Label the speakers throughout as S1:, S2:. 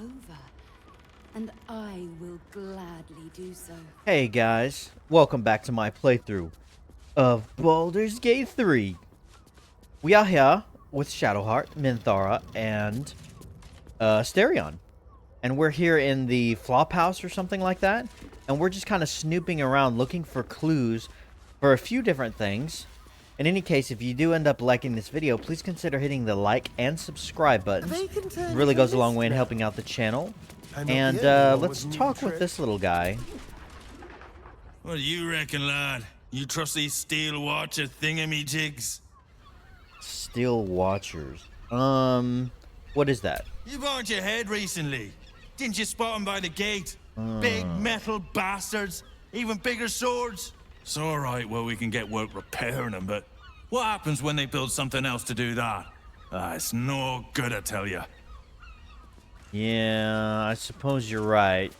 S1: over, and I will gladly do so.
S2: Hey guys, welcome back to my playthrough of Baldur's Gate 3. We are here with Shadowheart, Minthara, and Asterion. And we're here in the Flophouse or something like that. And we're just kind of snooping around looking for clues for a few different things. In any case, if you do end up liking this video, please consider hitting the like and subscribe buttons. It really goes a long way in helping out the channel. And let's talk with this little guy.
S3: What do you reckon, lad? You trust these steel watcher thingamajigs?
S2: Steel Watchers. What is that?
S3: You burned your head recently. Didn't you spot them by the gate? Big metal bastards. Even bigger swords. It's alright, well, we can get work repairing them, but what happens when they build something else to do that? It's no good, I tell you.
S2: Yeah, I suppose you're right.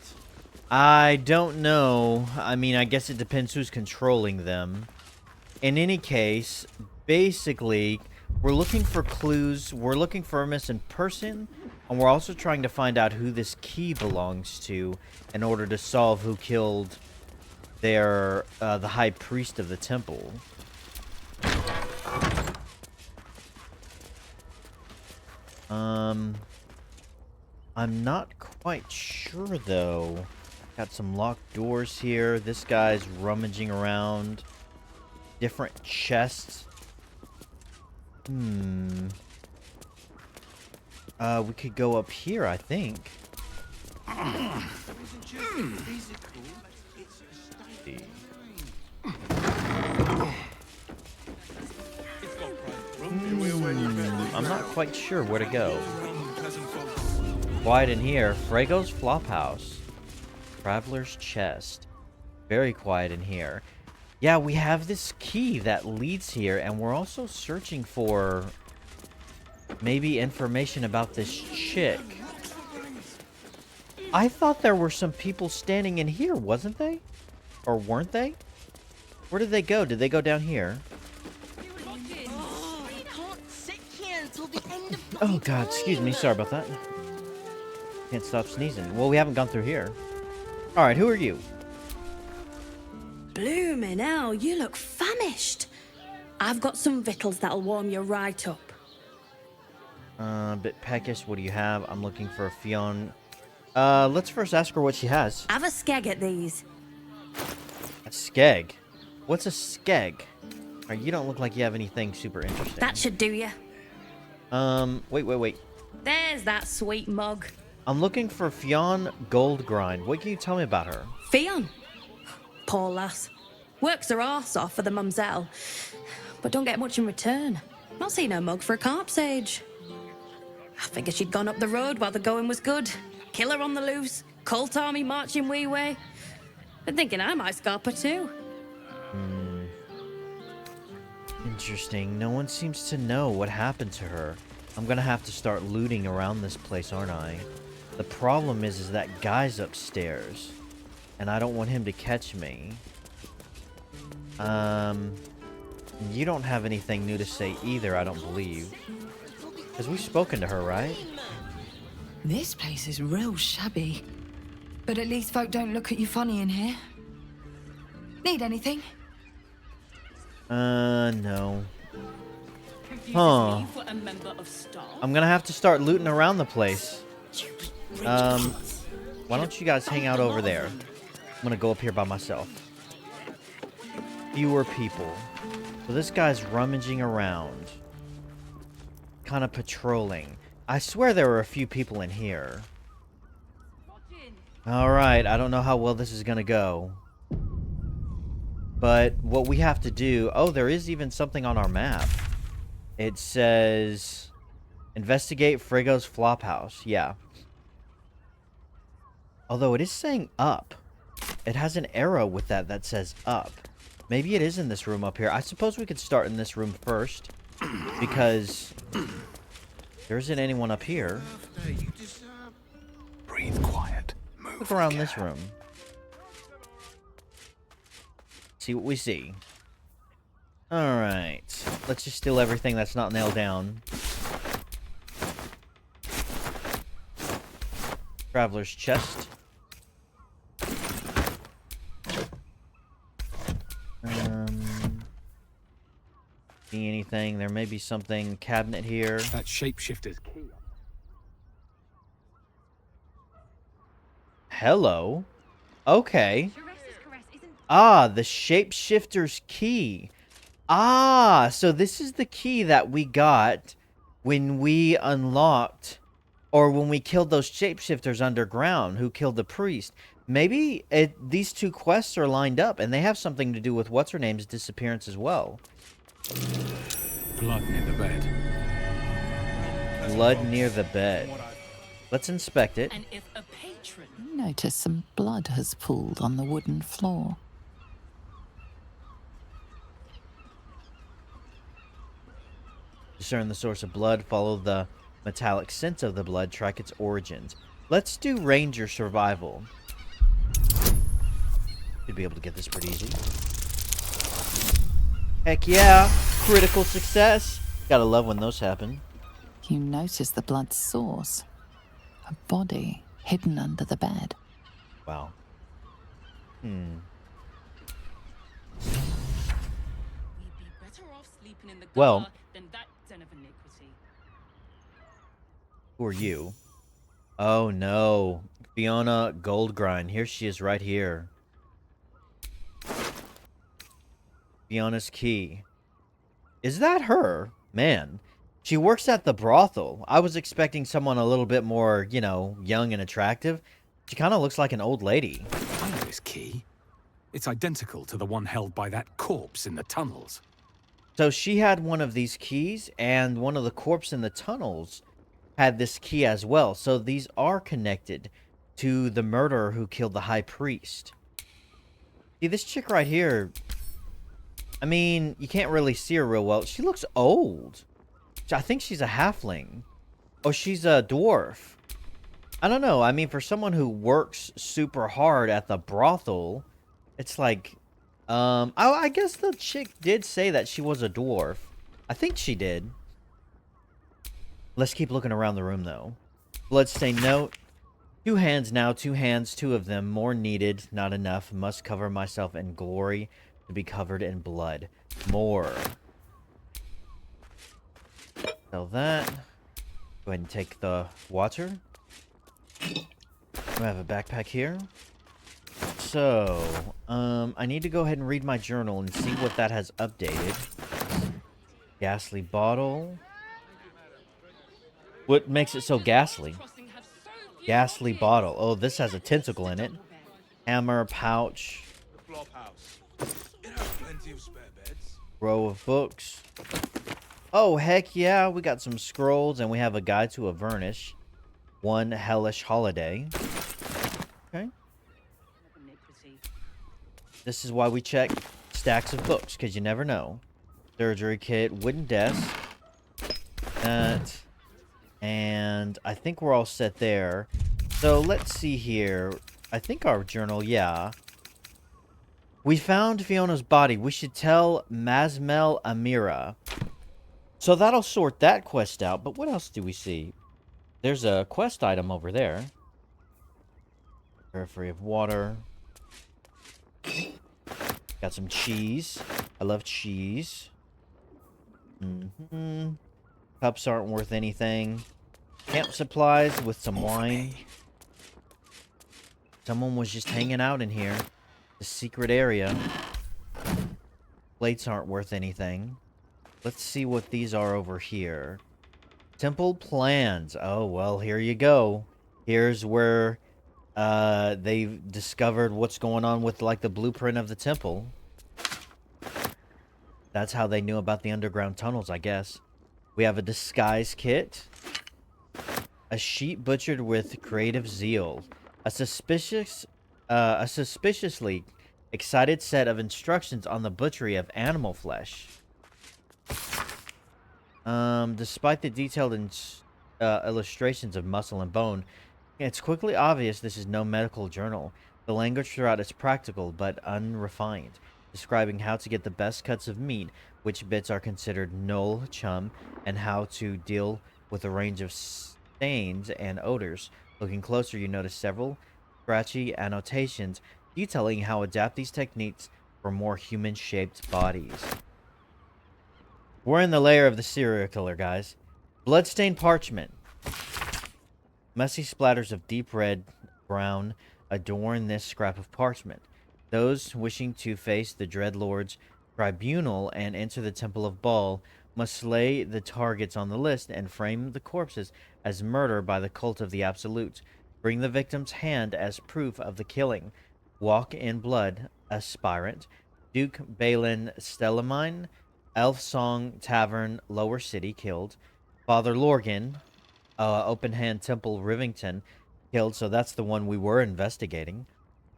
S2: I don't know. I mean, I guess it depends who's controlling them. In any case, basically, we're looking for clues. We're looking for a missing person, and we're also trying to find out who this key belongs to in order to solve who killed the high priest of the temple. I'm not quite sure though. Got some locked doors here. This guy's rummaging around different chests. We could go up here, I think. I'm not quite sure where to go. Quiet in here. Frego's Flophouse. Traveler's Chest. Very quiet in here. Yeah, we have this key that leads here, and we're also searching for maybe information about this chick. I thought there were some people standing in here, wasn't they? Or weren't they? Where did they go? Did they go down here? Oh god, excuse me, sorry about that. Can't stop sneezing. Well, we haven't gone through here. Alright, who are you?
S1: Bloomin' hell, you look famished. I've got some victuals that'll warm you right up.
S2: A bit peckish, what do you have? I'm looking for a Fionn. Let's first ask her what she has.
S1: Have a skeg at these.
S2: A skeg? What's a skeg? Alright, you don't look like you have anything super interesting.
S1: That should do you.
S2: Wait.
S1: There's that sweet mug.
S2: I'm looking for Fionn Goldgrind. What can you tell me about her?
S1: Fionn? Poor lass. Works her arse off for the mumselle, but don't get much in return. Not seen her mug for a carp's age. I figured she'd gone up the road while the going was good. Killer on the loose, cult army marching wee way. Been thinking I might scarp her too.
S2: Interesting. No one seems to know what happened to her. I'm gonna have to start looting around this place, aren't I? The problem is that guy's upstairs, and I don't want him to catch me. You don't have anything new to say either, I don't believe. Because we've spoken to her, right?
S4: This place is real shabby. But at least folk don't look at you funny in here. Need anything?
S2: No. Huh. I'm gonna have to start looting around the place. Why don't you guys hang out over there? I'm gonna go up here by myself. Fewer people. So this guy's rummaging around. Kind of patrolling. I swear there were a few people in here. Alright, I don't know how well this is gonna go. But what we have to do... Oh, there is even something on our map. It says... Investigate Frego's Flophouse. Yeah. Although it is saying up. It has an arrow with that says up. Maybe it is in this room up here. I suppose we could start in this room first. Because... there isn't anyone up here.
S5: Breathe quiet.
S2: Look around this room. See what we see. Alright. Let's just steal everything that's not nailed down. Traveler's chest. See anything? There may be something cabinet here.
S5: That shapeshifter's key.
S2: Hello. Okay. Ah, the shapeshifter's key. Ah, so this is the key that we got when we unlocked, or when we killed those shapeshifters underground who killed the priest. Maybe these two quests are lined up, and they have something to do with what's-her-name's disappearance as well.
S5: Blood near the bed.
S2: Blood near the bed. Let's inspect it.
S6: And if a patron...
S7: Notice some blood has pooled on the wooden floor.
S2: Discern the source of blood, follow the metallic scent of the blood, track its origins. Let's do Ranger Survival. Should be able to get this pretty easy. Heck yeah! Critical success! Gotta love when those happen.
S7: You notice the blood's source. A body hidden under the bed.
S2: Wow.
S6: We'd be better off sleeping in the
S2: Well-
S6: gutter than that den of iniquity.
S2: Who are you? Oh no. Fiona Goldgrind. Here she is right here. Fiona's key. Is that her? Man. She works at the brothel. I was expecting someone a little bit more, you know, young and attractive. She kind of looks like an old lady.
S5: I know this key. It's identical to the one held by that corpse in the tunnels.
S2: So she had one of these keys, and one of the corpses in the tunnels had this key as well. So these are connected to the murderer who killed the high priest. See, this chick right here, I mean, you can't really see her real well. She looks old. I think she's a halfling. Oh, she's a dwarf. I don't know. I mean, for someone who works super hard at the brothel, it's like... I guess the chick did say that she was a dwarf. I think she did. Let's keep looking around the room, though. Bloodstain note. 2 hands now, 2 hands, 2 of them. More needed, not enough. Must cover myself in glory to be covered in blood. More. Sell that. Go ahead and take the water. We have a backpack here. So, I need to go ahead and read my journal and see what that has updated. Ghastly bottle. What makes it so ghastly? Ghastly bottle. Oh, this has a tentacle in it. Hammer, pouch. Row of books. Oh, heck yeah. We got some scrolls, and we have a guide to Avernus. One hellish holiday. Okay. This is why we check stacks of books, because you never know. Surgery kit, wooden desk. That. And I think we're all set there. So let's see here. I think our journal, yeah. We found Fiona's body. We should tell Mazmel Amira. So that'll sort that quest out. But what else do we see? There's a quest item over there. Periphery of water. Got some cheese. I love cheese. Cups aren't worth anything. Camp supplies with some wine. Someone was just hanging out in here. The secret area. Plates aren't worth anything. Let's see what these are over here. Temple plans. Oh, well, here you go. Here's where they've discovered what's going on with, like, the blueprint of the temple. That's how they knew about the underground tunnels, I guess. We have a disguise kit. A sheep butchered with creative zeal. A suspiciously excited set of instructions on the butchery of animal flesh. Despite the detailed illustrations of muscle and bone, it's quickly obvious this is no medical journal. The language throughout is practical but unrefined, describing how to get the best cuts of meat, which bits are considered null chum, and how to deal with a range of stains and odors. Looking closer, you notice several scratchy annotations detailing how to adapt these techniques for more human-shaped bodies. We're in the lair of the serial killer, guys. Bloodstained parchment. Messy splatters of deep red, brown adorn this scrap of parchment. Those wishing to face the Dreadlord's tribunal and enter the Temple of Baal must slay the targets on the list and frame the corpses as murder by the cult of the Absolute. Bring the victim's hand as proof of the killing. Walk in blood, aspirant. Duke Balin Stellamine, Elf Song Tavern, Lower City, killed. Father Lorgan, Open Hand Temple, Rivington, killed, so that's the one we were investigating.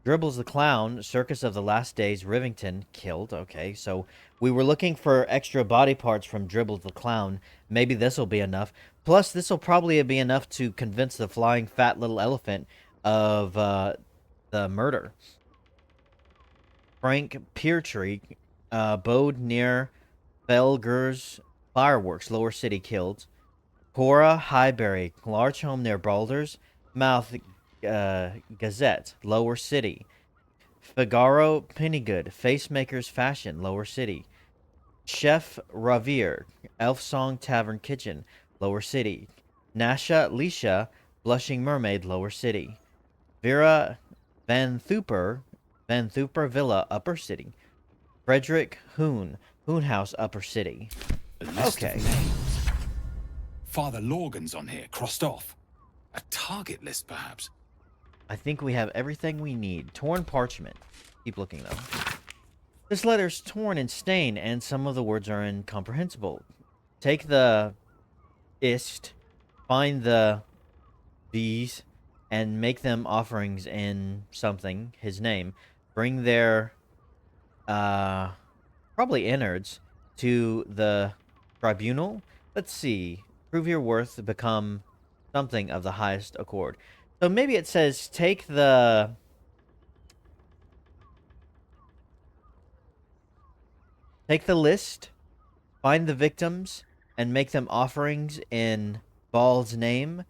S2: Dribbles the Clown, Circus of the Last Days, Rivington, killed. Okay, so we were looking for extra body parts from Dribbles the Clown. Maybe this will be enough. Plus, this will probably be enough to convince the flying fat little elephant of the murder. Frank Peartree, Bode near Belger's Fireworks, Lower City, killed. Cora Highbury, large home near Baldur's Mouth, Gazette, Lower City. Figaro Pennygood, Facemaker's Fashion, Lower City. Chef Ravir, Elf Song Tavern Kitchen, Lower City. Nasha Lisha, Blushing Mermaid, Lower City. Vera Van Thuper Villa, Upper City. Frederick Hoon House, Upper City. Okay.
S5: Father Lorgan's on here, crossed off. A target list, perhaps?
S2: I think we have everything we need. Torn parchment. Keep looking, though. This letter's torn and stained, and some of the words are incomprehensible. Take the ist, find the these, and make them offerings in something, his name. Bring their, probably innards, to the tribunal. Let's see. Prove your worth, become something of the highest accord. So maybe it says take the list, find the victims, and make them offerings in Baal's name.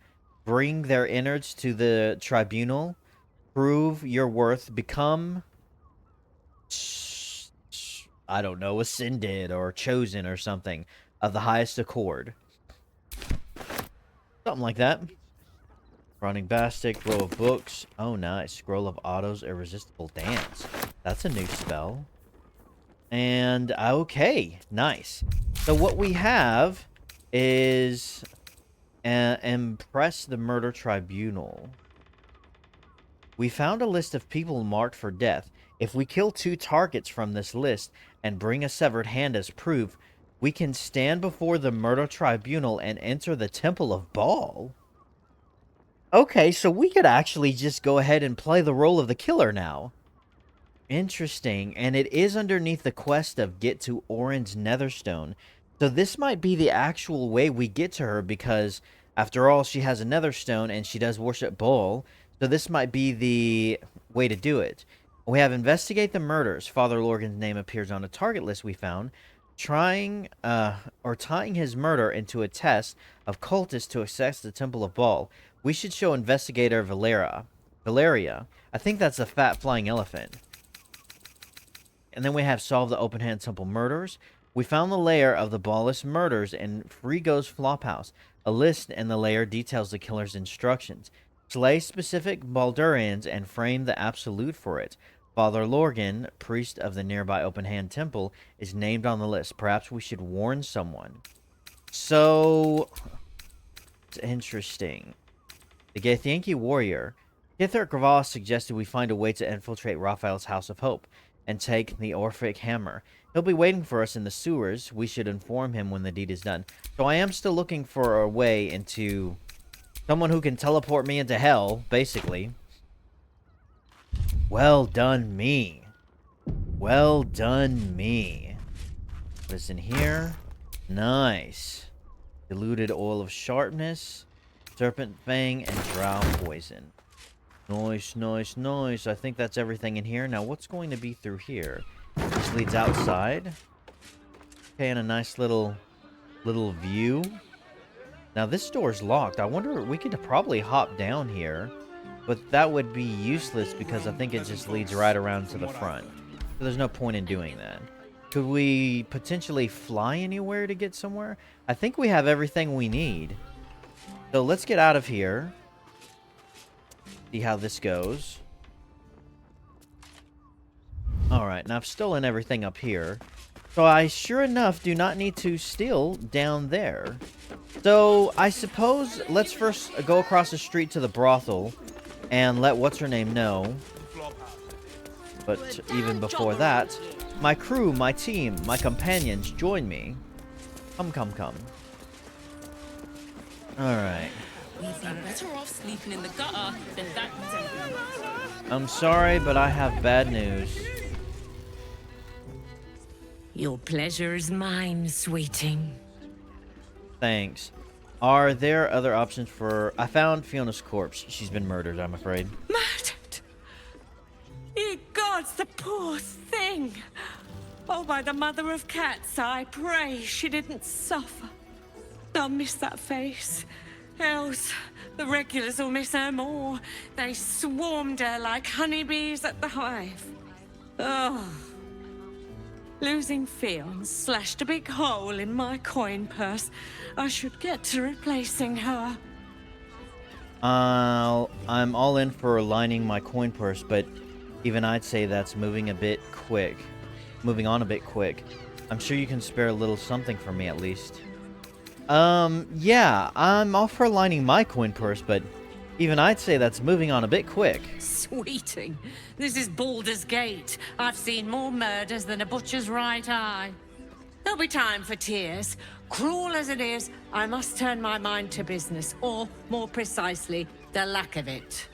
S2: Bring their innards to the tribunal. Prove your worth, become, I don't know, ascended or chosen or something of the highest accord. Something like that. Running Bastic, Row of Books. Oh, nice. Scroll of Otto's Irresistible Dance. That's a new spell. And, okay. Nice. So what we have is Impress the Murder Tribunal. We found a list of people marked for death. If we kill 2 targets from this list and bring a severed hand as proof, we can stand before the Murder Tribunal and enter the Temple of Baal. Okay, so we could actually just go ahead and play the role of the killer now. Interesting. And it is underneath the quest of get to Orin's Netherstone. So this might be the actual way we get to her, because after all, she has a Netherstone and she does worship Baal. So this might be the way to do it. We have investigate the murders. Father Lorgan's name appears on a target list we found. Tying his murder into a test of cultists to access the Temple of Baal. We should show investigator Valeria. I think that's a fat flying elephant. And then we have solve the Open Hand Temple murders. We found the lair of the Baalist murders in Frigo's Flophouse. A list in the lair details the killer's instructions. Slay specific Baldurians and frame the Absolute for it. Father Lorgan, priest of the nearby Open Hand Temple, is named on the list. Perhaps we should warn someone. So, it's interesting. The Githyanki warrior. Kithar Graval suggested we find a way to infiltrate Raphael's House of Hope and take the Orphic Hammer. He'll be waiting for us in the sewers. We should inform him when the deed is done. So I am still looking for a way into someone who can teleport me into hell, basically. Well done, me. Well done, me. What is in here? Nice. Diluted oil of sharpness, serpent fang, and drow poison. Nice, nice, nice. I think that's everything in here. Now, what's going to be through here? This leads outside. Okay, and a nice little view. Now, this door's locked. I wonder, we could probably hop down here, but that would be useless because I think it just leads right around to the front. So there's no point in doing that. Could we potentially fly anywhere to get somewhere? I think we have everything we need. So let's get out of here. See how this goes. Alright, now I've stolen everything up here. So I sure enough do not need to steal down there. So I suppose let's first go across the street to the brothel and let what's-her-name know. But even before that, my crew, my team, my companions join me. Come, come, come. Alright.
S6: We'd be better off sleeping in the gutter than that gentleman.
S2: I'm sorry, but I have bad news.
S8: Your pleasure is mine, sweeting.
S2: Thanks. Are there other options for... I found Fiona's corpse. She's been murdered, I'm afraid.
S8: Murdered? Ye gods, the poor thing! Oh, by the mother of cats, I pray she didn't suffer. I'll miss that face. Else, the regulars will miss her more. They swarmed her like honeybees at the hive. Oh. Losing Fionn slashed a big hole in my coin purse. I should get to replacing her.
S2: I'm all in for lining my coin purse, but even I'd say that's moving on a bit quick. I'm sure you can spare a little something for me at least. Yeah, I'm all for lining my coin purse, but even I'd say that's moving on a bit quick.
S8: Sweeting, this is Baldur's Gate. I've seen more murders than a butcher's right eye. There'll be time for tears. Cruel as it is, I must turn my mind to business, or, more precisely, the lack of it.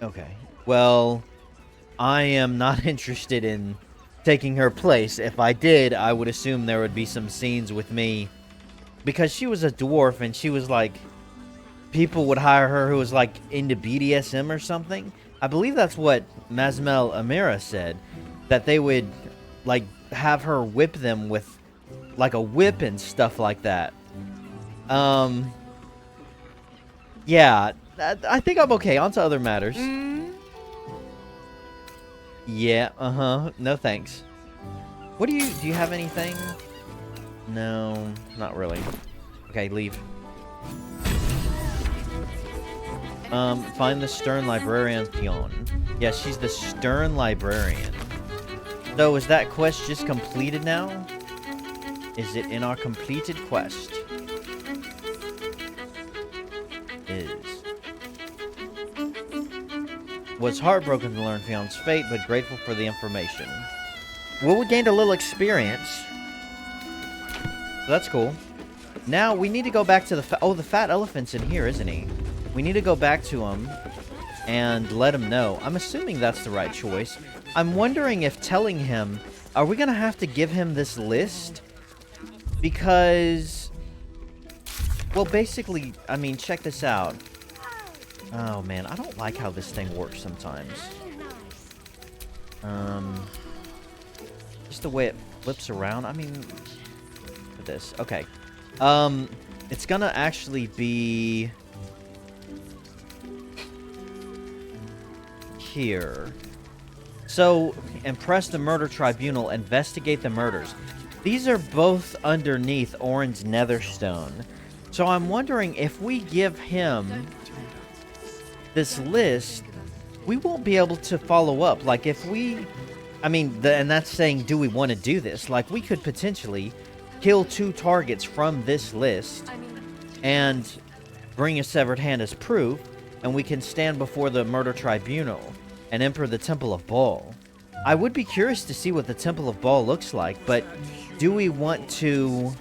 S2: Okay. Well, I am not interested in taking her place. If I did, I would assume there would be some scenes with me. Because she was a dwarf, and she was like... people would hire her who was like into BDSM or something. I believe that's what Mazmel Amira said. That they would like have her whip them with like a whip and stuff like that. Yeah, I think I'm okay. On to other matters. Yeah, no thanks. What do you have anything? No, not really. Okay, leave. Find the Stern Librarian Pion. Yeah, she's the Stern Librarian. So, is that quest just completed now? Is it in our completed quest? Is. Was heartbroken to learn Fion's fate, but grateful for the information. Well, we gained a little experience. So that's cool. Now, we need to go back to the... oh, the fat elephant's in here, isn't he? We need to go back to him and let him know. I'm assuming that's the right choice. I'm wondering if telling him... are we going to have to give him this list? Because... well, basically, I mean, check this out. Oh, man, I don't like how this thing works sometimes. Just the way it flips around. I mean... look at this. Okay. It's going to actually be... here. So, impress the murder tribunal, investigate the murders. These are both underneath Orin's Netherstone. So I'm wondering if we give him this list, we won't be able to follow up. Like if we, I mean, and that's saying, do we want to do this? Like we could potentially kill 2 targets from this list and bring a severed hand as proof, and we can stand before the murder tribunal and enter the Temple of Baal. I would be curious to see what the Temple of Baal looks like, but do we want to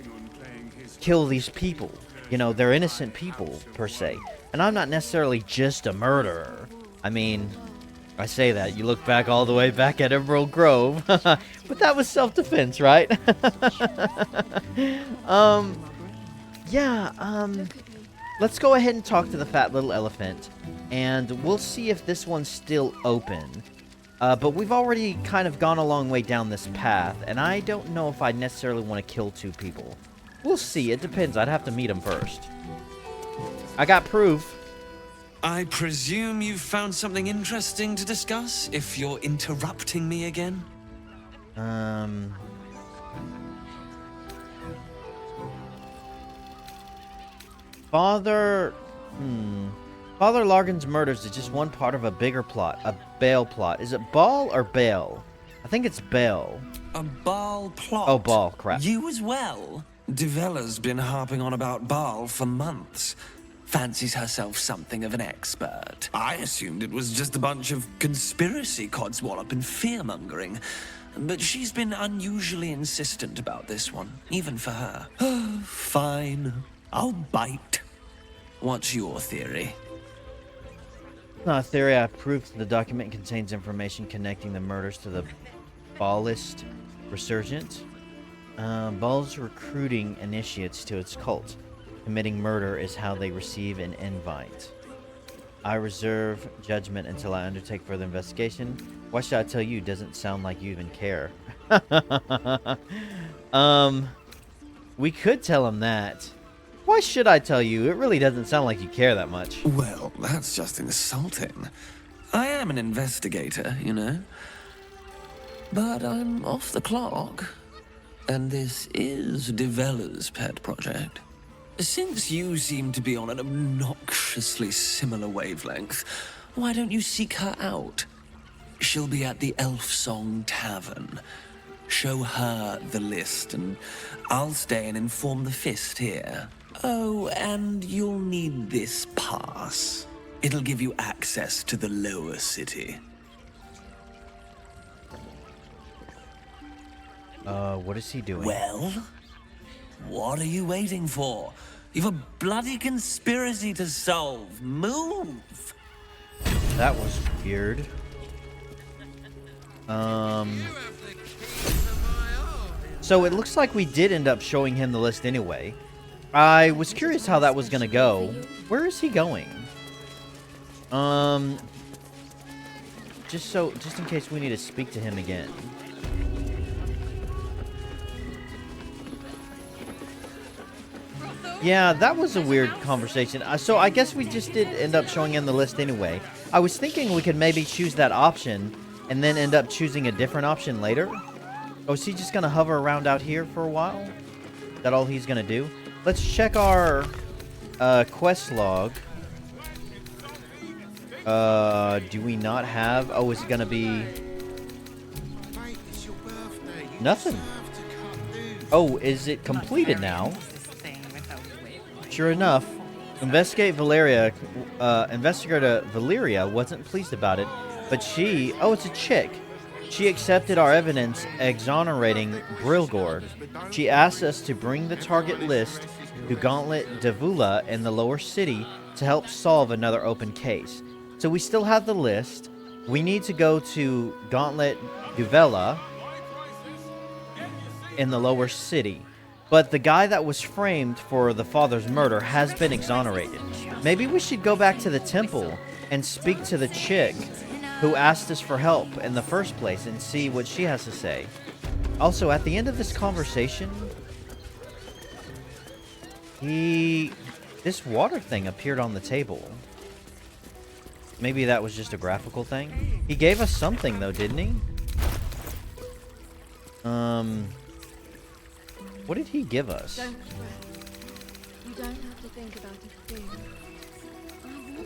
S2: kill these people? You know, they're innocent people, per se. And I'm not necessarily just a murderer. I mean, I say that, you look back all the way back at Emerald Grove. But that was self-defense, right? Let's go ahead and talk to the fat little elephant. And we'll see if this one's still open. But we've already kind of gone a long way down this path, and I don't know if I necessarily want to kill 2 people. We'll see. It depends. I'd have to meet them first. I got proof.
S9: I presume you've found something interesting to discuss, if you're interrupting me again?
S2: Father Largan's murders is just one part of a bigger plot, a Baal plot. Is it Baal or Baal? I think it's Baal.
S9: A Baal plot?
S2: Oh, Baal, crap.
S9: You as well? Devella's been harping on about Baal for months. Fancies herself something of an expert. I assumed it was just a bunch of conspiracy codswallop and fear-mongering. But she's been unusually insistent about this one, even for her. Fine. I'll bite. What's your theory?
S2: No, theory. I proved the document contains information connecting the murders to the Baalist resurgence. Baal's recruiting initiates to its cult. Committing murder is how they receive an invite. I reserve judgment until I undertake further investigation. Why should I tell you? Doesn't sound like you even care. We could tell him that. Why should I tell you? It really doesn't sound like you care that much.
S9: Well, that's just insulting. I am an investigator, you know. But I'm off the clock. And this is Devella's pet project. Since you seem to be on an obnoxiously similar wavelength, why don't you seek her out? She'll be at the Elf Song Tavern. Show her the list, and I'll stay and inform the Fist here. Oh, and you'll need this pass. It'll give you access to the lower city.
S2: What is he doing?
S9: Well, what are you waiting for? You've a bloody conspiracy to solve. Move!
S2: That was weird. So it looks like we did end up showing him the list anyway. I was curious how that was gonna go. Where is he going? Just in case we need to speak to him again. Yeah, that was a weird conversation. So I guess we just did end up showing him the list anyway. I was thinking we could maybe choose that option and then end up choosing a different option later. Oh, is he just gonna hover around out here for a while? Is that all he's gonna do? Let's check our quest log. Do we not have... Oh, is it gonna be... Nothing. Oh, is it completed now? Sure enough, Investigator Valeria wasn't pleased about it, but she... Oh, it's a chick. She accepted our evidence exonerating Brilgor. She asked us to bring the target list to Gauntlet Davula in the lower city to help solve another open case. So we still have the list. We need to go to Gauntlet Duvela in the lower city. But the guy that was framed for the father's murder has been exonerated. Maybe we should go back to the temple and speak to the chick who asked us for help in the first place and see what she has to say. Also, at the end of this conversation, this water thing appeared on the table. Maybe that was just a graphical thing. He gave us something though, didn't he? What did he give us?
S10: Don't fret. You don't have to think about a thing.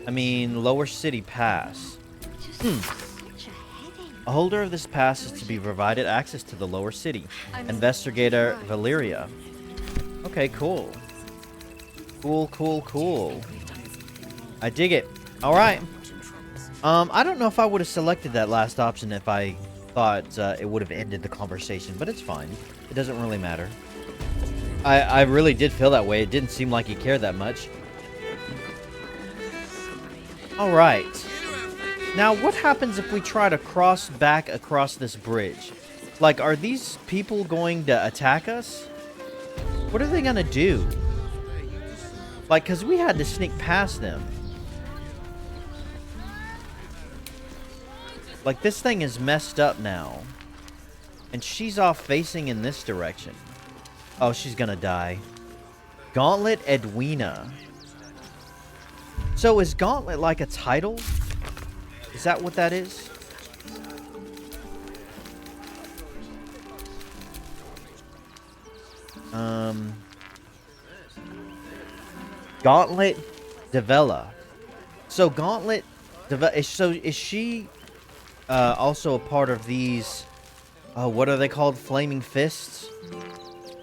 S2: I mean, Lower City Pass. A holder of this pass is to be provided access to the Lower City. Investigator Valeria. Okay, cool. Cool. I dig it. Alright. I don't know if I would have selected that last option if I thought it would have ended the conversation, but it's fine. It doesn't really matter. I really did feel that way. It didn't seem like he cared that much. Alright. Now, what happens if we try to cross back across this bridge? Like, are these people going to attack us? What are they going to do? Like, because we had to sneak past them. Like, this thing is messed up now. And she's off facing in this direction. Oh, she's gonna die. Gauntlet Edwina. So is Gauntlet like a title? Is that what that is? Gauntlet Devella. So Gauntlet so is she also a part of these what are they called? Flaming Fists?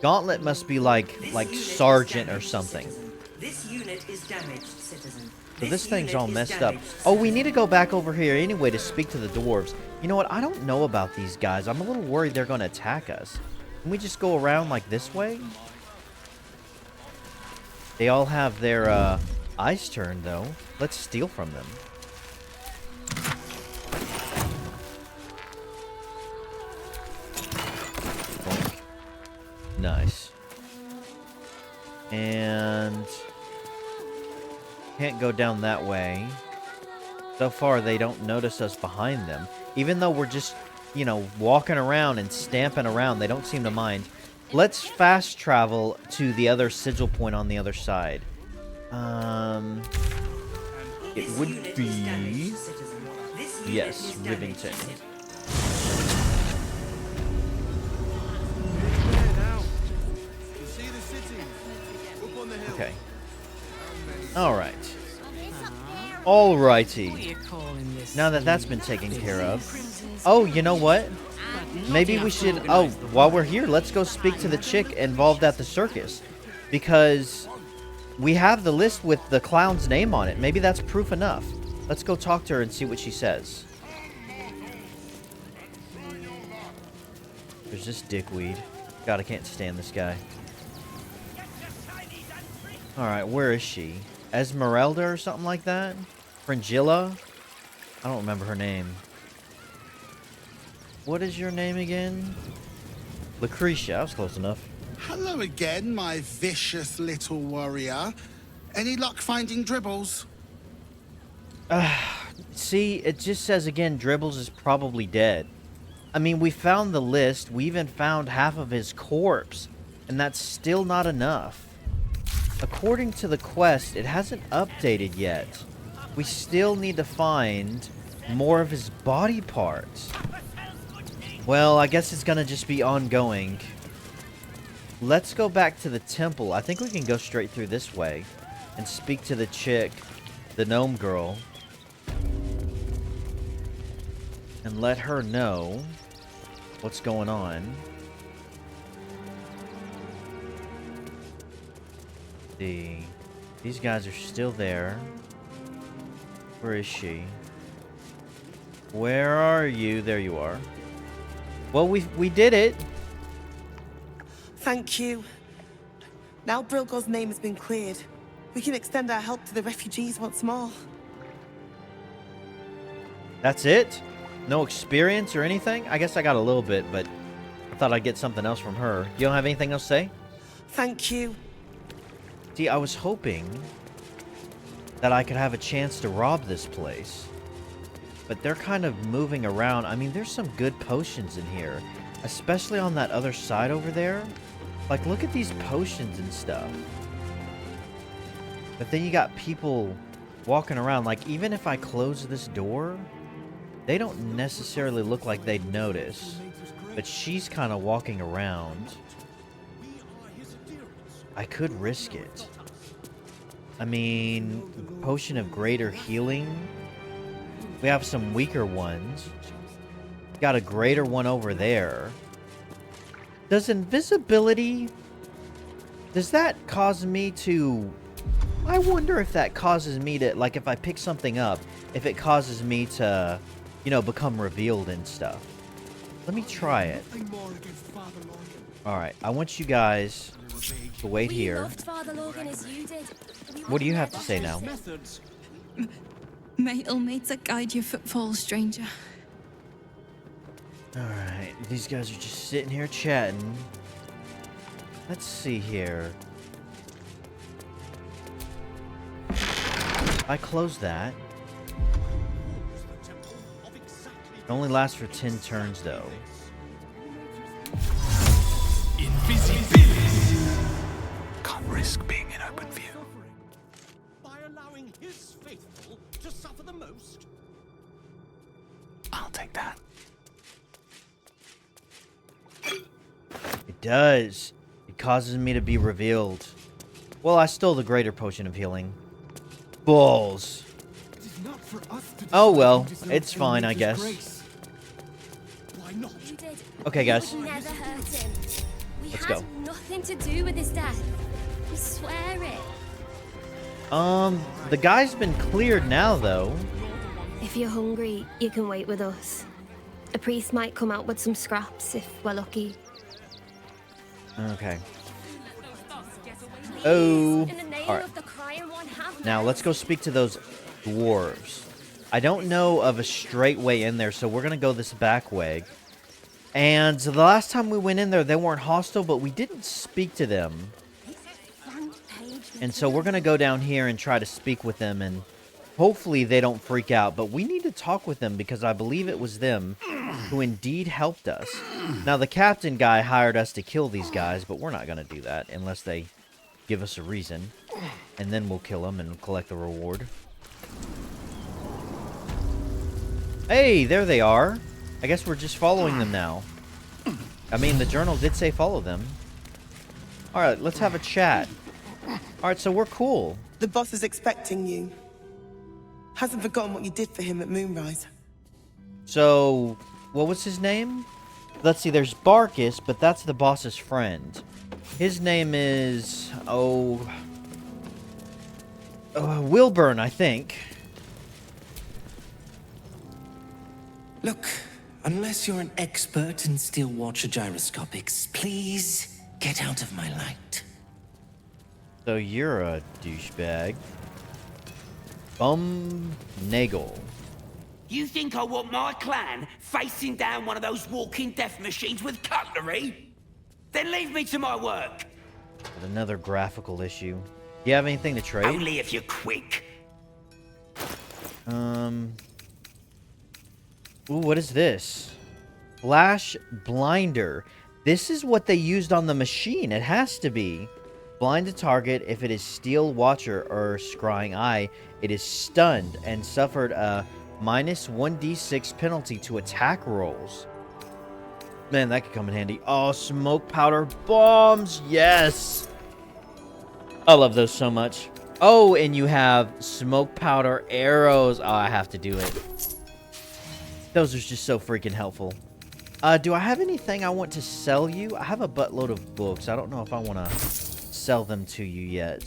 S2: Gauntlet must be like Sergeant or something.
S11: This unit is damaged, citizen.
S2: So this thing's all messed up. Oh, we need to go back over here anyway to speak to the dwarves. You know what? I don't know about these guys. I'm a little worried they're going to attack us. Can we just go around like this way? They all have their eyes turned, though. Let's steal from them. Nice. And can't go down that way. So far, they don't notice us behind them. Even though we're just, you know, walking around and stamping around, they don't seem to mind. Let's fast travel to the other sigil point on the other side. It would be... Yes, Rivington. Okay. Alright. Alrighty. Now that that's been taken care of. Oh, you know what? Maybe we should... Oh, while we're here, let's go speak to the chick involved at the circus. Because we have the list with the clown's name on it. Maybe that's proof enough. Let's go talk to her and see what she says. There's this dickweed. God, I can't stand this guy. Alright, where is she? Esmeralda or something like that? Fringilla? I don't remember her name. What is your name again? Lucretia. I was close enough.
S12: Hello again, my vicious little warrior. Any luck finding Dribbles?
S2: See, it just says again, Dribbles is probably dead. I mean, we found the list. We even found half of his corpse. And that's still not enough. According to the quest, it hasn't updated yet. We still need to find more of his body parts. Well, I guess it's gonna just be ongoing. Let's go back to the temple. I think we can go straight through this way and speak to the chick, the gnome girl, and let her know what's going on. See, these guys are still there. Where is she? Where are you? There you are. Well, we did it.
S13: Thank you. Now Brilgo's name has been cleared. We can extend our help to the refugees once more.
S2: That's it? No experience or anything? I guess I got a little bit, but I thought I'd get something else from her. You don't have anything else to say?
S13: Thank you.
S2: See, I was hoping that I could have a chance to rob this place. But they're kind of moving around. I mean, there's some good potions in here. Especially on that other side over there. Like, look at these potions and stuff. But then you got people walking around. Like, even if I close this door, they don't necessarily look like they'd notice. But she's kind of walking around. I could risk it. I mean, potion of greater healing. We have some weaker ones. Got a greater one over there. Does invisibility... Does that cause me to... I wonder if that causes me to... Like, if I pick something up, if it causes me to, you know, become revealed and stuff. Let me try it. Alright, I want you guys to wait here. What do you have to say now?
S14: May Ilmater guide your footfalls, stranger.
S2: Alright, these guys are just sitting here chatting. Let's see here. I close that. It only lasts for 10 turns, though.
S5: Invisibility. Can't risk being in open view.
S12: By allowing his
S2: does. It causes me to be revealed. Well, I stole the greater potion of healing. Balls. Oh well, it's fine, I guess.
S12: Why not?
S2: Okay, guys.
S15: Never hurt him.
S2: Let's go.
S15: Nothing to do with his death. We swear it.
S2: The guy's been cleared now, though.
S15: If you're hungry, you can wait with us. A priest might come out with some scraps if we're lucky.
S2: Okay. Oh.
S15: In the name
S2: All right.
S15: of the crying one, have
S2: Now, let's go speak to those dwarves. I don't know of a straight way in there, so we're going to go this back way. And the last time we went in there, they weren't hostile, but we didn't speak to them. And so we're going to go down here and try to speak with them, and hopefully they don't freak out. But we need to talk with them because I believe it was them who indeed helped us. Now, the captain guy hired us to kill these guys, but we're not going to do that unless they give us a reason. And then we'll kill them and collect the reward. Hey, there they are. I guess we're just following them now. I mean, the journal did say follow them. Alright, let's have a chat. Alright, so we're cool.
S13: The boss is expecting you. Hasn't forgotten what you did for him at Moonrise.
S2: So, what was his name? Let's see, there's Barkus, but that's the boss's friend. His name is... Wilburn, I think.
S11: Look, unless you're an expert in steel watcher gyroscopics, please get out of my light.
S2: So you're a douchebag. Nagel.
S16: You think I want my clan facing down one of those walking death machines with cutlery? Then leave me to my work.
S2: With another graphical issue. Do you have anything to trade?
S16: Only if you're quick.
S2: Ooh, what is this? Flash Blinder. This is what they used on the machine. It has to be. Blind a target if it is Steel Watcher or Scrying Eye. It is stunned and suffered a minus 1d6 penalty to attack rolls. Man, that could come in handy. Oh, smoke powder bombs. Yes. I love those so much. Oh, and you have smoke powder arrows. Oh, I have to do it. Those are just so freaking helpful. Do I have anything I want to sell you? I have a buttload of books. I don't know if I want to sell them to you yet.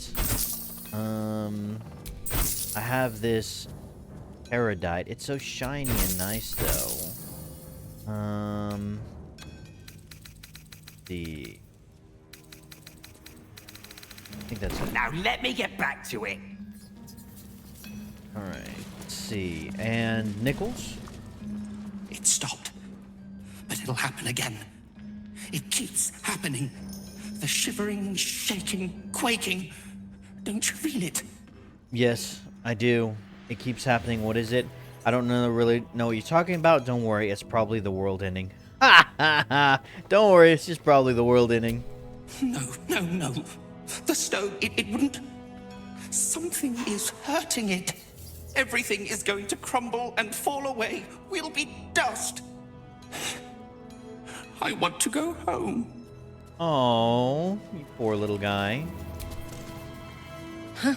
S2: I have this Erudite. It's so shiny and nice, though. The... I think that's it.
S16: Now let me get back to it.
S2: Alright, let's see. And nickels?
S11: It stopped, but it'll happen again. It keeps happening. The shivering, shaking, quaking. Don't you feel it?
S2: Yes, I do. It keeps happening. What is it? I don't really know what you're talking about. Don't worry, it's probably the world ending. Ha ha ha! Don't worry, it's just probably the world ending.
S11: No. The stone, it wouldn't... Something is hurting it. Everything is going to crumble and fall away. We'll be dust. I want to go home.
S2: Oh, you poor little guy.
S17: Huh?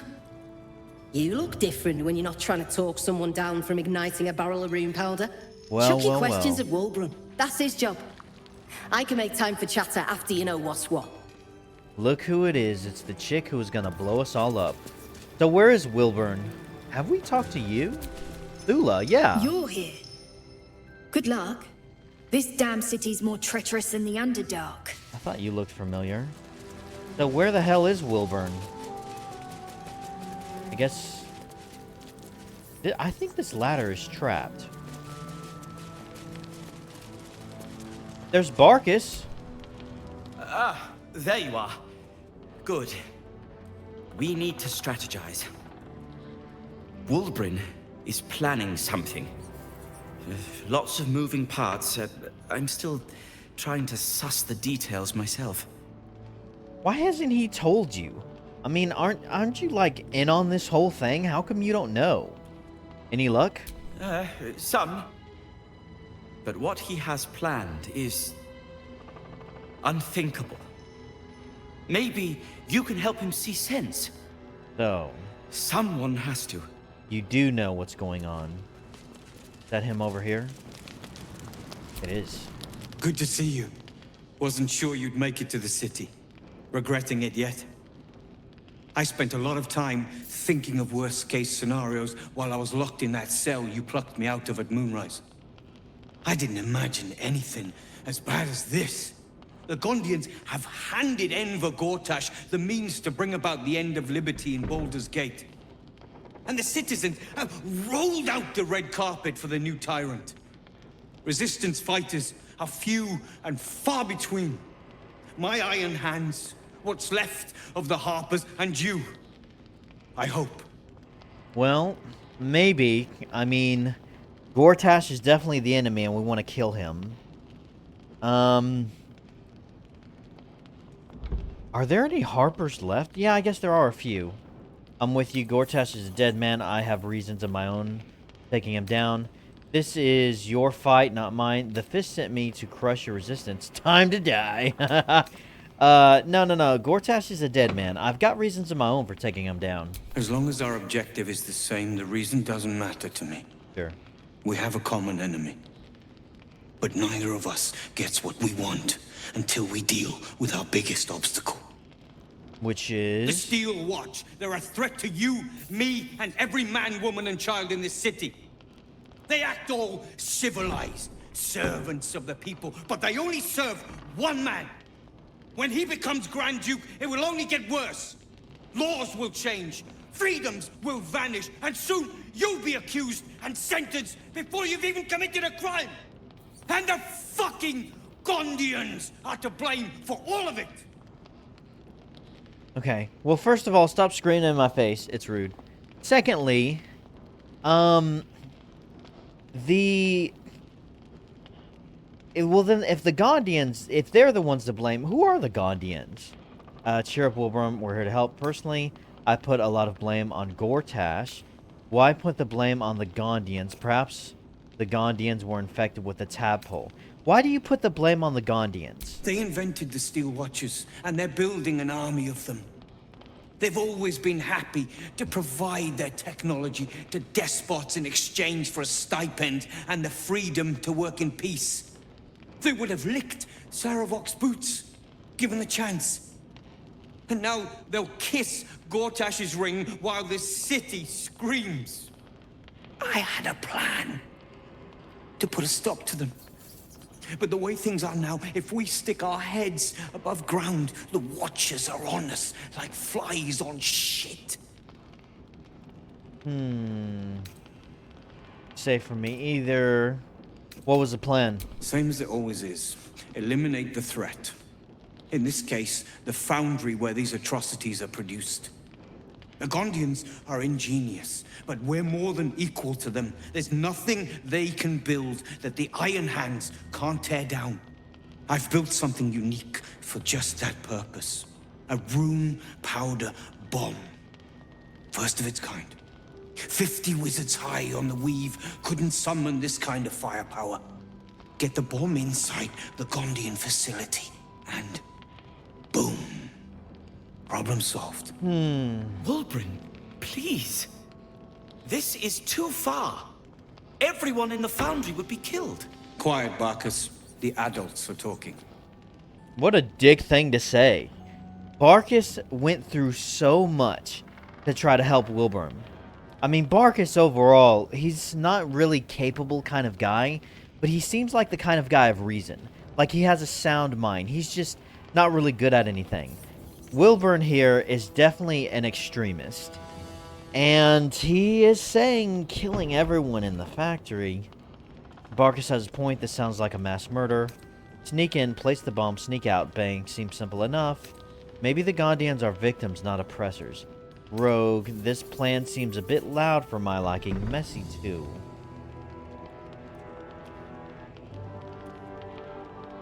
S17: You look different when you're not trying to talk someone down from igniting a barrel of rune powder.
S2: Well,
S17: Chuck your questions at Wilburn. That's his job. I can make time for chatter after you know what's what.
S2: Look who it is. It's the chick who is gonna blow us all up. So where is Wilburn? Have we talked to you? Thula, yeah.
S18: You're here. Good luck. This damn city's more treacherous than the Underdark.
S2: I thought you looked familiar. So where the hell is Wilburn? I guess... I think this ladder is trapped. There's Barkus.
S16: Ah, there you are. Good. We need to strategize. Wilburn is planning something. Lots of moving parts. I'm still trying to suss the details myself.
S2: Why hasn't he told you? I mean, aren't you like in on this whole thing? How come you don't know? Any luck?
S16: Some. But what he has planned is unthinkable. Maybe you can help him see sense.
S2: So,
S16: someone has to.
S2: You do know what's going on. Is that him over here? It is.
S19: Good to see you. Wasn't sure you'd make it to the city. Regretting it yet? I spent a lot of time thinking of worst-case scenarios while I was locked in that cell you plucked me out of at Moonrise. I didn't imagine anything as bad as this. The Gondians have handed Enver Gortash the means to bring about the end of liberty in Baldur's Gate. And the citizens have rolled out the red carpet for the new tyrant. Resistance fighters are few and far between. My iron hands, what's left of the Harpers, and you. I hope.
S2: Well, maybe. I mean, Gortash is definitely the enemy and we want to kill him. Are there any Harpers left? Yeah, I guess there are a few. I'm with you. Gortash is a dead man. I have reasons of my own taking him down. This is your fight, not mine. The fist sent me to crush your resistance. Time to die. No. Gortash is a dead man. I've got reasons of my own for taking him down.
S19: As long as our objective is the same, the reason doesn't matter to me.
S2: Sure.
S19: We have a common enemy. But neither of us gets what we want until we deal with our biggest obstacle.
S2: Which is?
S19: The Steel Watch. They're a threat to you, me, and every man, woman, and child in this city. They act all civilized, servants of the people, but they only serve one man. When he becomes Grand Duke, it will only get worse. Laws will change, freedoms will vanish, and soon you'll be accused and sentenced before you've even committed a crime. And the fucking Gondians are to blame for all of it.
S2: Okay. Well, first of all, stop screaming in my face. It's rude. Secondly, well then, if the Gondians, if they're the ones to blame, who are the Gondians? Cheer up, Wilbram. We're here to help. Personally, I put a lot of blame on Gortash. Why put the blame on the Gondians? Perhaps the Gondians were infected with a tadpole. Why do you put the blame on the Gondians?
S19: They invented the Steel Watchers, and they're building an army of them. They've always been happy to provide their technology to despots in exchange for a stipend and the freedom to work in peace. They would have licked Saravok's boots, given the chance. And now they'll kiss Gortash's ring while this city screams. I had a plan to put a stop to them. But the way things are now, if we stick our heads above ground, the Watchers are on us like flies on shit.
S2: Say for me either. What was the plan?
S19: Same as it always is. Eliminate the threat. In this case, the foundry where these atrocities are produced. The Gondians are ingenious, but we're more than equal to them. There's nothing they can build that the Iron Hands can't tear down. I've built something unique for just that purpose. A rune powder bomb. First of its kind. 50 wizards high on the weave couldn't summon this kind of firepower. Get the bomb inside the Gondian facility, and boom. Problem solved.
S16: Wilbram, please. This is too far. Everyone in the foundry would be killed.
S19: Quiet, Barkus. The adults are talking.
S2: What a dick thing to say. Barkus went through so much to try to help Wilbram. I mean, Barkus overall, he's not really capable kind of guy, but he seems like the kind of guy of reason. Like he has a sound mind. He's just not really good at anything. Wilburn here is definitely an extremist. And he is saying killing everyone in the factory. Barkus has a point. This sounds like a mass murder. Sneak in, place the bomb, sneak out, bang. Seems simple enough. Maybe the Gondians are victims, not oppressors. Rogue, this plan seems a bit loud for my liking. Messy, too.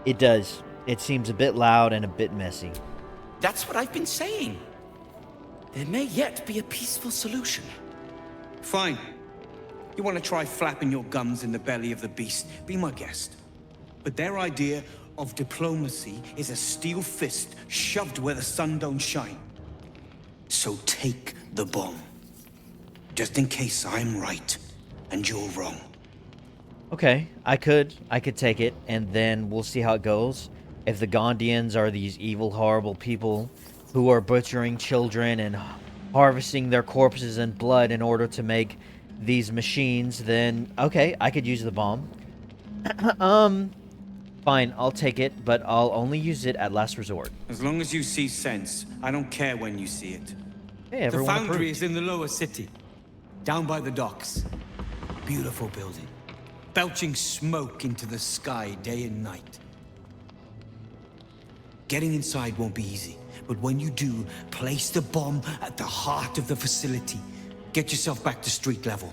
S2: It does. It seems a bit loud and a bit messy.
S16: That's what I've been saying. There may yet be a peaceful solution.
S19: Fine. You want to try flapping your gums in the belly of the beast? Be my guest. But their idea of diplomacy is a steel fist shoved where the sun don't shine. So take the bomb. Just in case I'm right and you're wrong.
S2: Okay, I could take it, and then we'll see how it goes. If the Gondians are these evil, horrible people who are butchering children and harvesting their corpses and blood in order to make these machines, then okay, I could use the bomb. Fine, I'll take it, but I'll only use it at last resort.
S19: As long as you see sense, I don't care when you see it.
S2: Hey,
S19: the
S2: everyone
S19: foundry
S2: approved.
S19: is in the lower city, down by the docks. Beautiful building, belching smoke into the sky day and night. Getting inside won't be easy, but when you do, place the bomb at the heart of the facility. Get yourself back to street level.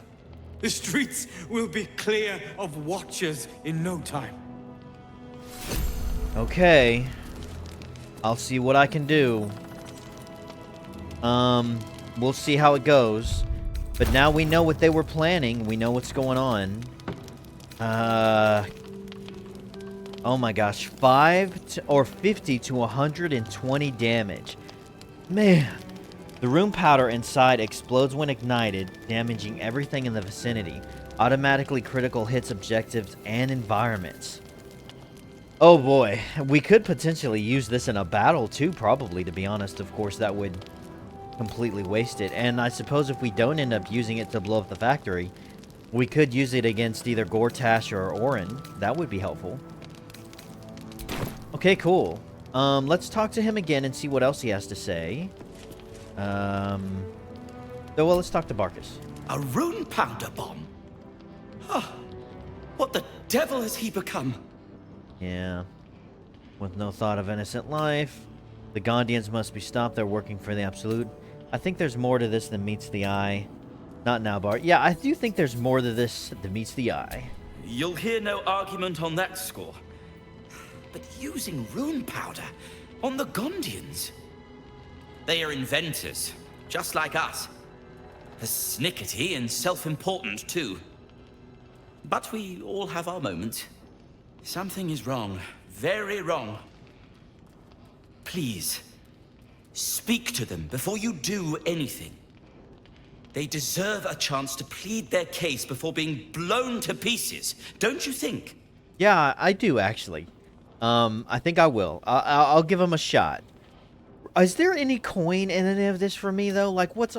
S19: The streets will be clear of watchers in no time.
S2: Okay. I'll see what I can do. We'll see how it goes. But now we know what they were planning. We know what's going on. Oh my gosh. 50 to 120 damage. Man. The room powder inside explodes when ignited, damaging everything in the vicinity. Automatically critical hits objectives and environments. Oh boy, we could potentially use this in a battle too, probably, to be honest. Of course, that would completely waste it. And I suppose if we don't end up using it to blow up the factory, we could use it against either Gortash or Orin. That would be helpful. Okay, cool. Let's talk to him again and see what else he has to say. Well, let's talk to Barkus.
S16: A rune powder bomb? Oh, what the devil has he become?
S2: Yeah. With no thought of innocent life. The Gondians must be stopped. They're working for the Absolute. I think there's more to this than meets the eye. Not now, Bart. Yeah, I do think there's more to this than meets the eye.
S16: You'll hear no argument on that score. But using rune powder on the Gondians? They are inventors, just like us. Persnickety and self-important, too. But we all have our moments. Something is wrong. Very wrong. Please, speak to them before you do anything. They deserve a chance to plead their case before being blown to pieces, don't you think?
S2: Yeah, I do, actually. I think I will. I'll give them a shot. Is there any coin in any of this for me, though? Like, what's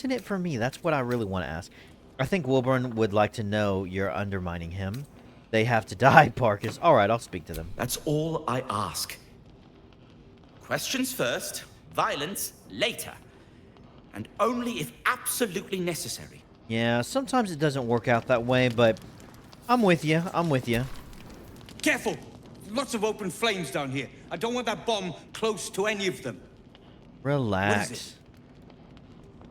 S2: in it for me? That's what I really want to ask. I think Wilburn would like to know you're undermining him. They have to die, Barkus. All right, I'll speak to them.
S16: That's all I ask. Questions first, violence later. And only if absolutely necessary.
S2: Yeah, sometimes it doesn't work out that way, but I'm with you. I'm with you.
S19: Careful! Lots of open flames down here. I don't want that bomb close to any of them.
S2: Relax.
S19: What is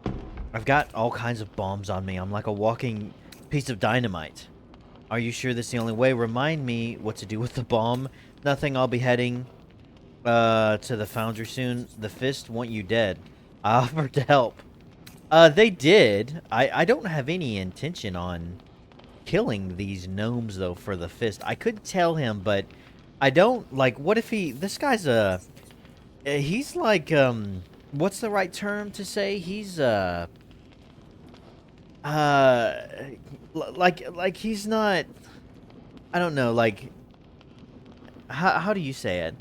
S19: it?
S2: I've got all kinds of bombs on me. I'm like a walking piece of dynamite. Are you sure this is the only way? Remind me what to do with the bomb. Nothing. I'll be heading to the foundry soon. The Fist want you dead. I offered to help. They did. I don't have any intention on killing these gnomes, though, for the Fist. I could tell him, but I don't, like, what if he... This guy's he's like, what's the right term to say? He's, like he's not... I don't know, like... How do you say it?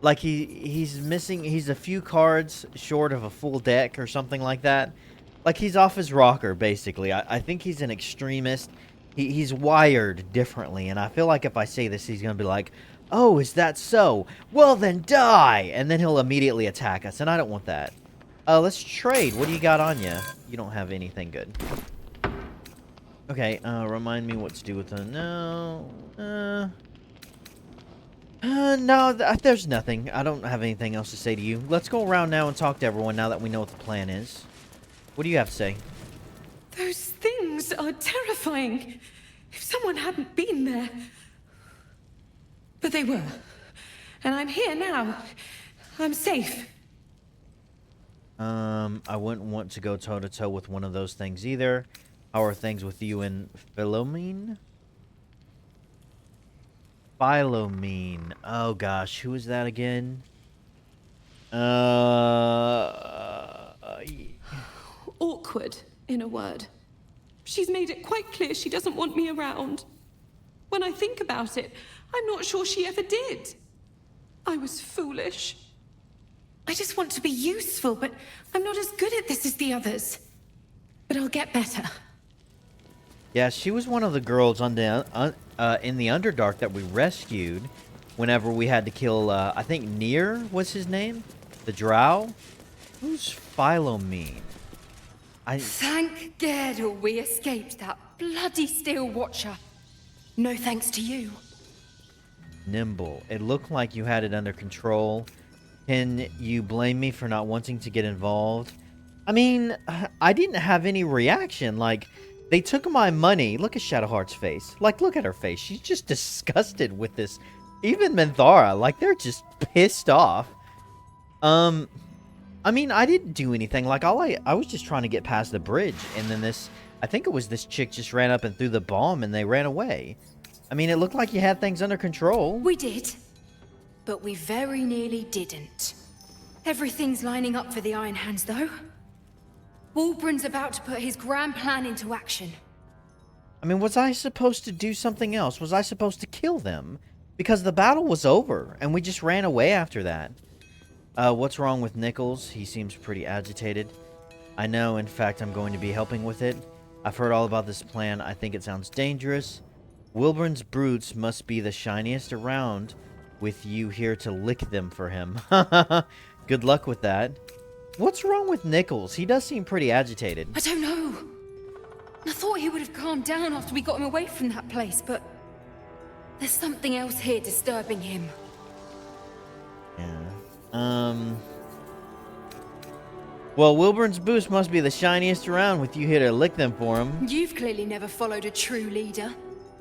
S2: Like, he's missing... He's a few cards short of a full deck or something like that. Like, he's off his rocker, basically. I think he's an extremist. He's wired differently, and I feel like if I say this, he's going to be like, oh, is that so? Well, then die! And then he'll immediately attack us, and I don't want that. Let's trade. What do you got on you? You don't have anything good. Okay, remind me what to do with the... No, no, there's nothing. I don't have anything else to say to you. Let's go around now and talk to everyone now that we know what the plan is. What do you have to say?
S8: Those things are terrifying. If someone hadn't been there. But they were. And I'm here now. I'm safe.
S2: I wouldn't want to go toe-to-toe with one of those things either. How are things with you and Philomene? Philomene. Oh gosh, who is that again?
S8: Awkward, in a word. She's made it quite clear she doesn't want me around. When I think about it, I'm not sure she ever did. I was foolish. I just want to be useful, but I'm not as good at this as the others. But I'll get better.
S2: Yeah, she was one of the girls on the in the Underdark that we rescued whenever we had to kill, I think Nier was his name? The Drow? Who's Philomene?
S4: Thank God we escaped that bloody Steel Watcher. No thanks to you.
S2: Nimble. It looked like you had it under control. Can you blame me for not wanting to get involved? I mean, I didn't have any reaction. Like, they took my money. Look at Shadowheart's face. Like, look at her face. She's just disgusted with this. Even Minthara, like, they're just pissed off. I mean, I didn't do anything. Like, I was just trying to get past the bridge. And then I think it was this chick just ran up and threw the bomb and they ran away. I mean, it looked like you had things under control.
S4: We did. But we very nearly didn't. Everything's lining up for the Iron Hands, though. Wulbren's about to put his grand plan into action.
S2: I mean, was I supposed to do something else? Was I supposed to kill them? Because the battle was over, and we just ran away after that. What's wrong with Nichols? He seems pretty agitated. I know, in fact, I'm going to be helping with it. I've heard all about this plan. I think it sounds dangerous. Wulbren's brutes must be the shiniest around, with you here to lick them for him. Good luck with that. What's wrong with Nichols? He does seem pretty agitated.
S4: I don't know. I thought he would have calmed down after we got him away from that place, but there's something else here disturbing him.
S2: Yeah. Well, Wulbren's boots must be the shiniest around with you here to lick them for him.
S4: You've clearly never followed a true leader.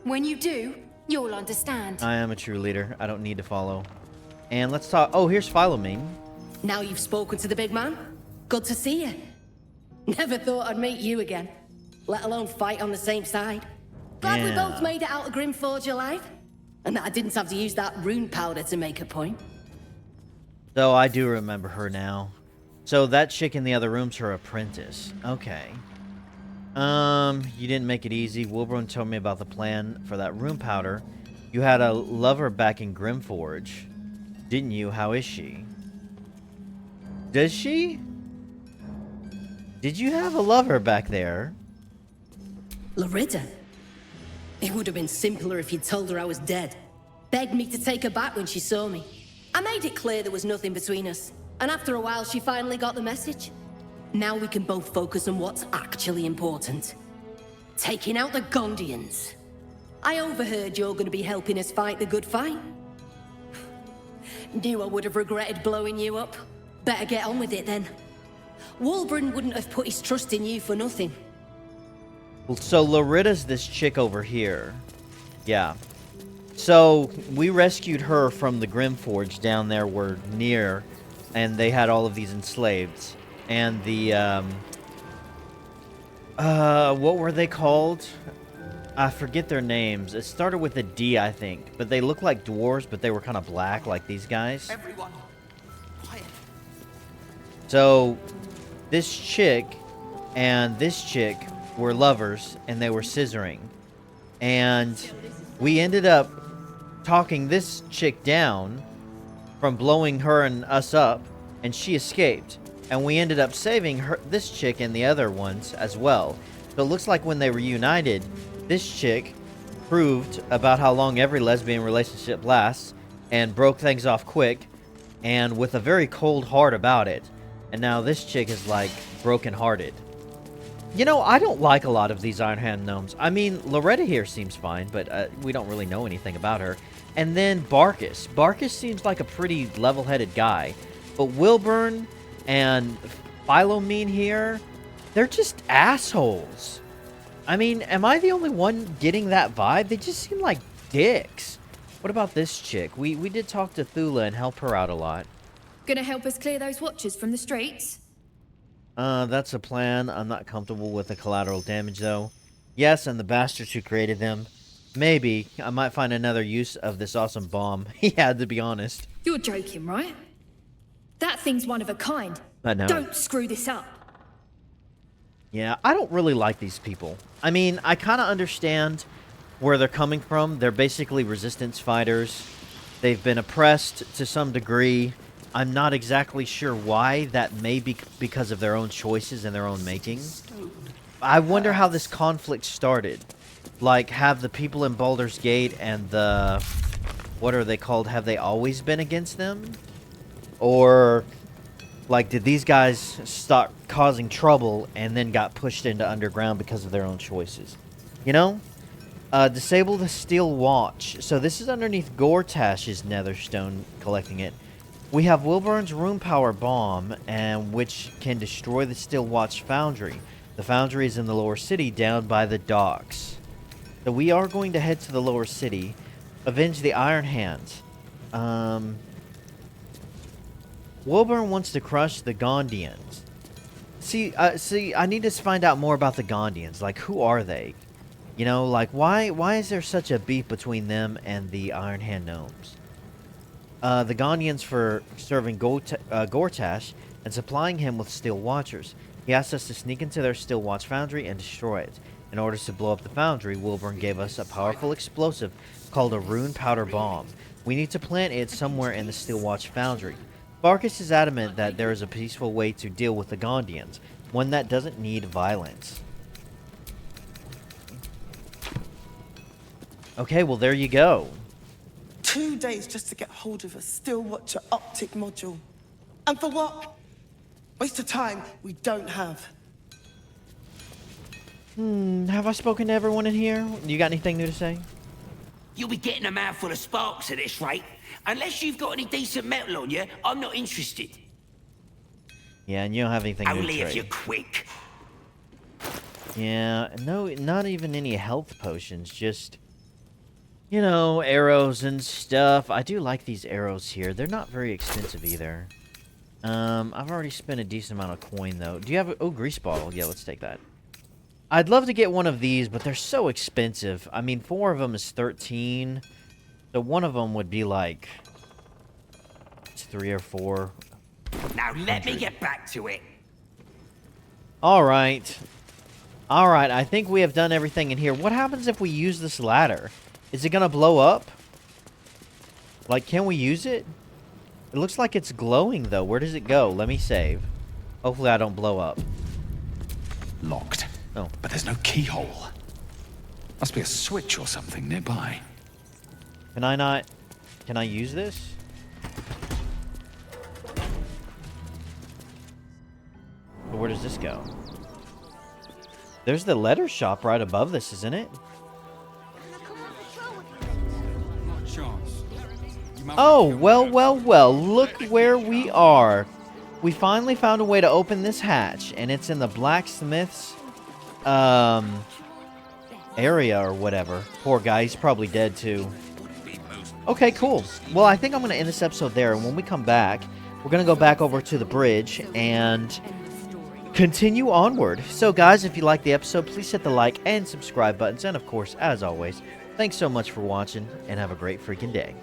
S4: When you do, you'll understand.
S2: I am a true leader. I don't need to follow. And let's talk. Oh, here's Philomene.
S17: Now you've spoken to the big man. Good to see you. Never thought I'd meet you again, let alone fight on the same side. Glad we both made it out of Grimforge alive, and that I didn't have to use that rune powder to make a point.
S2: So I do remember her now. So that chick in the other room's her apprentice. Okay. You didn't make it easy. Wulbren told me about the plan for that rune powder. You had a lover back in Grimforge, didn't you? How is she? Does she? Did you have a lover back there?
S17: Larita? It would have been simpler if you'd told her I was dead. Begged me to take her back when she saw me. I made it clear there was nothing between us. And after a while, she finally got the message. Now we can both focus on what's actually important. Taking out the Gondians. I overheard you're going to be helping us fight the good fight. Knew I would have regretted blowing you up. Better get on with it then. Wulbren wouldn't have put his trust in you for nothing.
S2: So Larita's this chick over here. Yeah. So we rescued her from the Grimforge down there where near, and they had all of these enslaved. And the what were they called? I forget their names. It started with a D, I think. But they look like dwarves, but they were kind of black like these guys.
S11: Everyone, quiet.
S2: So this chick and this chick were lovers, and they were scissoring. And we ended up talking this chick down from blowing her and us up, and she escaped. And we ended up saving her, this chick and the other ones as well. So it looks like when they reunited, this chick proved about how long every lesbian relationship lasts and broke things off quick and with a very cold heart about it. And now this chick is like broken-hearted. You know, I don't like a lot of these Ironhand Gnomes. I mean, Loretta here seems fine, but we don't really know anything about her. And then Barkus. Barkus seems like a pretty level-headed guy. But Wulbren and Philomene here, they're just assholes. I mean, am I the only one getting that vibe? They just seem like dicks. What about this chick? We did talk to Thula and help her out a lot.
S18: Gonna help us clear those watchers from the streets?
S2: That's a plan. I'm not comfortable with the collateral damage, though. Yes, and the bastards who created them. Maybe I might find another use of this awesome bomb he had, to be honest.
S18: You're joking, right? That thing's one of a kind.
S2: I know.
S18: Don't screw this up.
S2: Yeah, I don't really like these people. I mean, I kind of understand where they're coming from. They're basically resistance fighters. They've been oppressed to some degree. I'm not exactly sure why. That may be because of their own choices and their own making. I wonder how this conflict started. Like, have the people in Baldur's Gate and the... what are they called? Have they always been against them? Or, like, did these guys start causing trouble and then got pushed into underground because of their own choices? You know? Disable the Steel Watch. So this is underneath Gortash's Netherstone, collecting it. We have Wilburn's Rune Power Bomb, and which can destroy the Steel Watch Foundry. The foundry is in the lower city, down by the docks. So we are going to head to the lower city, avenge the Ironhands. Wilburn wants to crush the Gondians. See, I need to find out more about the Gondians. Like, who are they? You know, like, why is there such a beef between them and the Ironhand Gnomes? The Gondians for serving Gortash and supplying him with Steel Watchers. He asked us to sneak into their Steel Watch foundry and destroy it. In order to blow up the foundry, Wilburn gave us a powerful explosive called a Rune Powder Bomb. We need to plant it somewhere in the Steel Watch foundry. Farkas is adamant that there is a peaceful way to deal with the Gondians, one that doesn't need violence. Okay, well, there you go.
S13: 2 days just to get hold of a Steel Watcher optic module. And for what? Waste of time we don't have.
S2: Have I spoken to everyone in here? You got anything new to say?
S11: You'll be getting a mouthful of sparks at this rate. Unless you've got any decent metal on you, I'm not interested.
S2: Yeah, and you don't have anything new to
S11: Only if
S2: trade.
S11: you're quick.
S2: Yeah, no, not even any health potions, just, you know, arrows and stuff. I do like these arrows here. They're not very expensive either. I've already spent a decent amount of coin, though. Do you have a... oh, grease bottle. Yeah, let's take that. I'd love to get one of these, but they're so expensive. I mean, 4 of them is 13. So one of them would be like... it's 3 or 4.
S11: Now let me get back to it.
S2: Alright. Alright, I think we have done everything in here. What happens if we use this ladder? Is it gonna blow up? Like, can we use it? It looks like it's glowing, though. Where does it go? Let me save. Hopefully I don't blow up.
S5: Locked.
S2: Oh.
S5: But there's no keyhole. Must be a switch or something nearby.
S2: Can I not... can I use this? But where does this go? There's the letter shop right above this, isn't it? Oh, well, well, well. Look where we are. We finally found a way to open this hatch, and it's in the blacksmith's area or whatever. Poor guy, he's probably dead too. Okay, cool. Well, I think I'm going to end this episode there, and when we come back, we're going to go back over to the bridge and continue onward. So, guys, if you liked the episode, please hit the like and subscribe buttons, and, of course, as always, thanks so much for watching, and have a great freaking day.